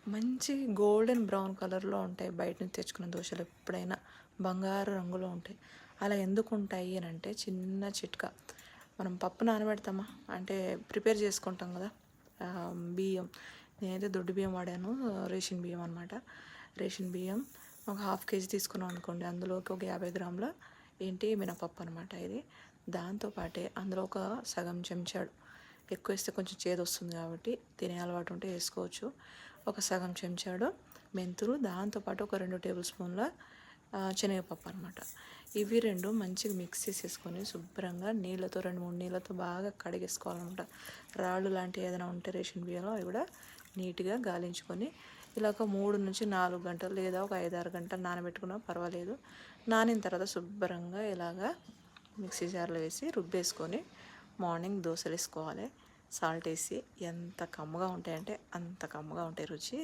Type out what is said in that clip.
మంచి golden brown కలర్లో ఉంటాయి. బయట నుంచి తెచ్చుకున్న దోశలు ఎప్పుడైనా బంగారు రంగులో ఉంటాయి. అలా ఎందుకు ఉంటాయి అని అంటే చిన్న చిట్కా. మనం పప్పు నానబెడతామా అంటే ప్రిపేర్ చేసుకుంటాం కదా. బియ్యం, నేనైతే దొడ్డు బియ్యం వాడాను, రేషన్ బియ్యం అనమాట. రేషన్ బియ్యం ఒక 1/2 కేజీ తీసుకున్నాం అనుకోండి, అందులోకి ఒక 50 గ్రాముల మినపప్పు అనమాట ఇది. దాంతోపాటే అందులో ఒక సగం చెంచాడు, ఎక్కువ వేస్తే కొంచెం చేదు వస్తుంది కాబట్టి తినే అలవాటు ఉంటే వేసుకోవచ్చు, ఒక సగం చెంచాడు మెంతులు, దాంతోపాటు ఒక 2 టేబుల్ స్పూన్ల శనగపప్పు అనమాట. ఇవి రెండు మంచిగా మిక్స్ చేసేసుకొని శుభ్రంగా నీళ్ళతో 2-3 నీళ్ళతో బాగా కడిగేసుకోవాలన్నమాట. రాళ్ళు లాంటివి ఏదైనా ఉంటే రేషన్ బియ్యంలో అవి కూడా నీట్గా గాలించుకొని ఇలా ఒక 3-4 గంటలు లేదా ఒక 5-6 గంటలు నానబెట్టుకున్నా పర్వాలేదు. నానిన తర్వాత శుభ్రంగా ఇలాగా మిక్సీ జార్లో వేసి రుబ్బేసుకొని మార్నింగ్ దోశలు వేసుకోవాలి. సాల్ట్ వేసి ఎంత కమ్మగా ఉంటాయంటే అంత కమ్మగా ఉంటాయి రుచి.